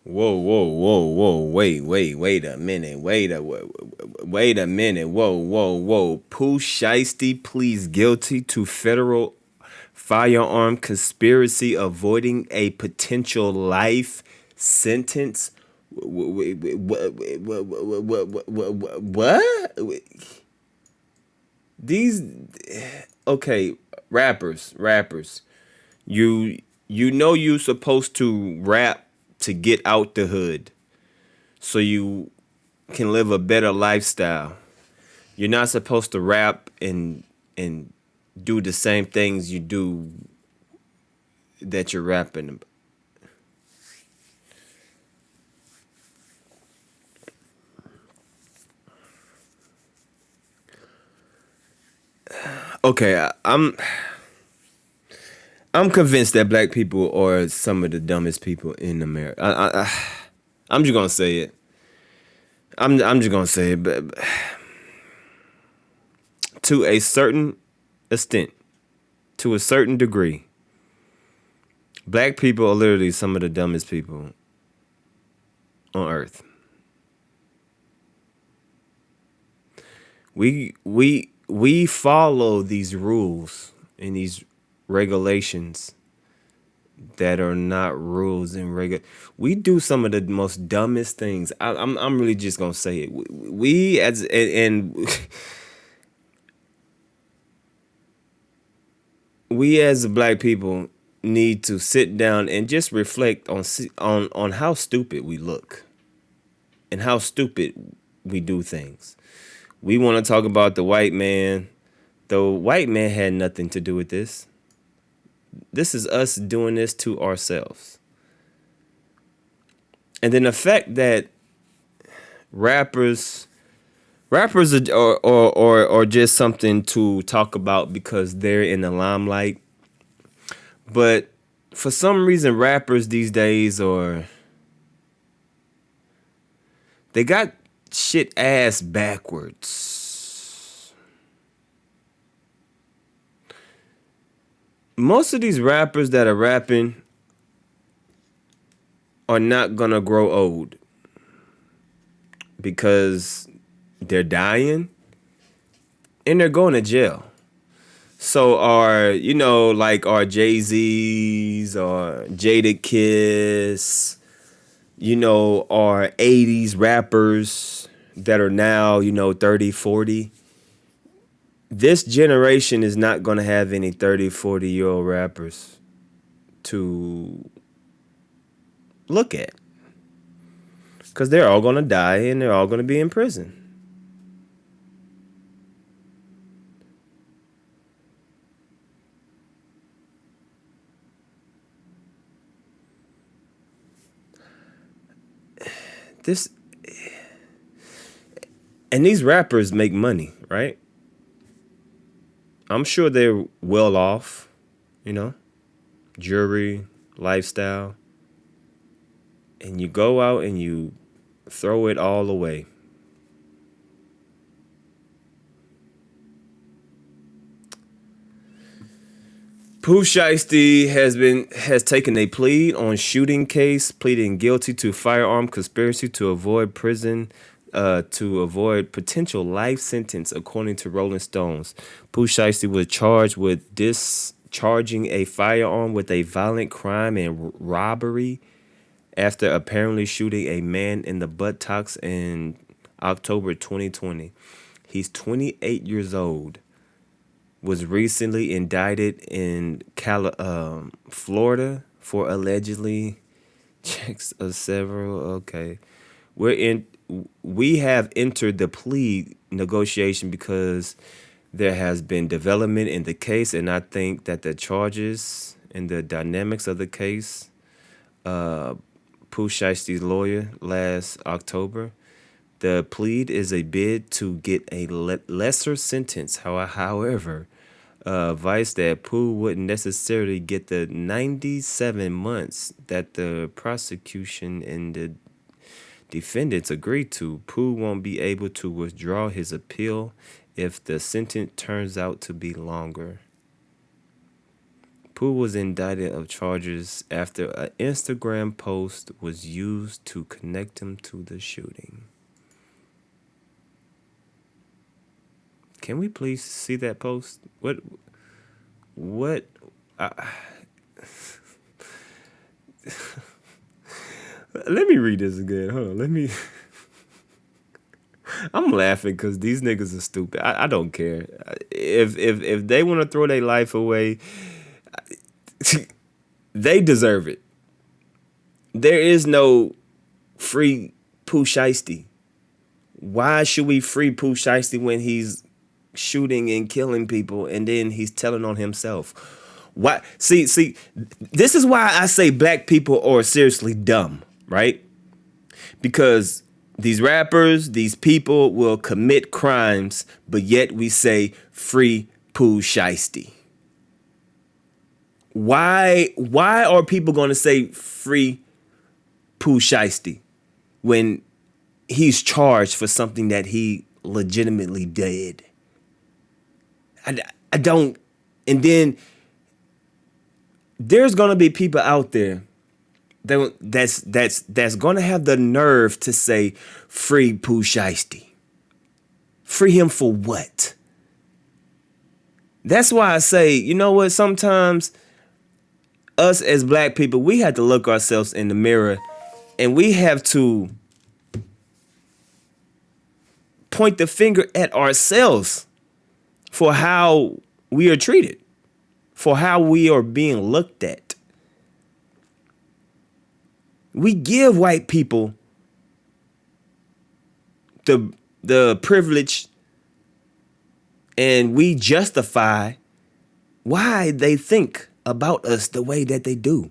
Whoa. Wait a minute. Wait a minute. Whoa. Pooh Shiesty pleads guilty to federal firearm conspiracy, avoiding a potential life sentence. What? These okay, rappers. You know you supposed to rap to get out the hood so you can live a better lifestyle. You're not supposed to rap and do the same things you do that you're rapping about. Okay, I'm convinced that black people are some of the dumbest people in America. I'm just gonna say it. I'm just gonna say it, but to a certain extent, to a certain degree, black people are literally some of the dumbest people on earth. We follow these rules and these regulations that are not rules and we do some of the most dumbest things. I'm really just gonna say it. We as and we as black people need to sit down and just reflect on how stupid we look and how stupid we do things. We want to talk about the white man. The white man had nothing to do with this. This is us doing this to ourselves. And then the fact that rappers are just something to talk about because they're in the limelight. But for some reason rappers these days they got shit ass backwards. Most of these rappers that are rapping are not gonna grow old because they're dying and they're going to jail. So like our Jay-Z's or Jada Kiss, our 80s rappers that are now, 30, 40. This generation is not going to have any 30, 40-year-old rappers to look at because they're all going to die and they're all going to be in prison. This and these rappers make money, right? I'm sure they're well off, jewelry, lifestyle. And you go out and you throw it all away. Pooh Shiesty has taken a plea on shooting case, pleading guilty to firearm conspiracy to avoid prison, to avoid potential life sentence, according to Rolling Stones. Pooh Shiesty was charged with discharging a firearm with a violent crime and robbery after apparently shooting a man in the buttocks in October 2020. He's 28 years old. Was recently indicted in Florida for allegedly checks of several. Okay, we have entered the plea negotiation because there has been development in the case, and I think that the charges and the dynamics of the case, Pooh Shiesty's lawyer last October. The plea is a bid to get a lesser sentence. However, advice that Pooh wouldn't necessarily get the 97 months that the prosecution and the defendants agreed to. Pooh won't be able to withdraw his appeal if the sentence turns out to be longer. Pooh was indicted of charges after an Instagram post was used to connect him to the shooting. Can we please see that post? What? Let me read this again. Hold on. Let me. I'm laughing because these niggas are stupid. I don't care. If they want to throw their life away, they deserve it. There is no free Pooh Shiesty. Why should we free Pooh Shiesty when he's shooting and killing people and then he's telling on himself? Why? See, this is why I say black people are seriously dumb, right? Because these rappers, these people will commit crimes, but yet we say free Pooh Shiesty. Why are people going to say free Pooh Shiesty when he's charged for something that he legitimately did? I don't. And then there's going to be people out there that's going to have the nerve to say free Pooh Shiesty. Free him for what? That's why I say, you know what, sometimes us as black people, we have to look ourselves in the mirror and we have to point the finger at ourselves for how we are treated, for how we are being looked at. We give white people the privilege and we justify why they think about us the way that they do.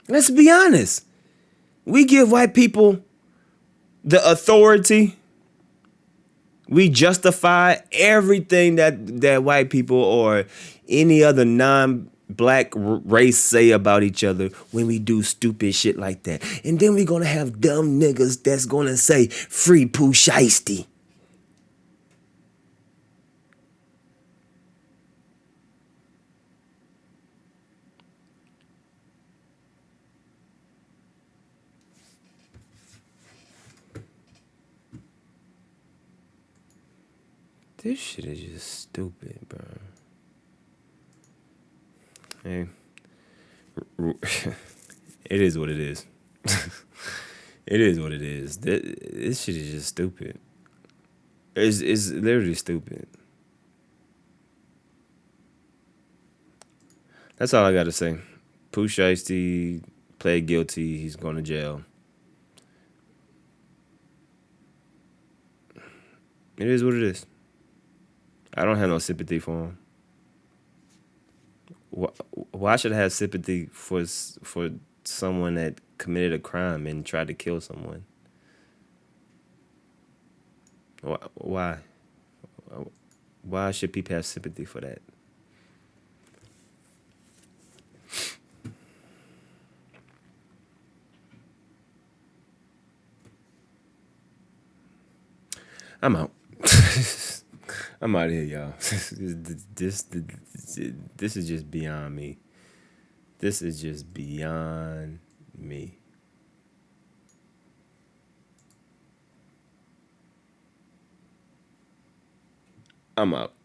Let's be honest. We give white people the authority. We justify everything that white people or any other non-black race say about each other when we do stupid shit like that. And then we're going to have dumb niggas that's going to say free Pooh Shiesty. This shit is just stupid, bro. Hey, it is what it is. It is what it is. This shit is just stupid. It's literally stupid. That's all I gotta say. Pooh Shiesty pled guilty. He's going to jail. It is what it is. I don't have no sympathy for him. Why should I have sympathy for someone that committed a crime and tried to kill someone? Why? Why should people have sympathy for that? I'm out. I'm out of here, y'all. This is just beyond me. This is just beyond me. I'm out.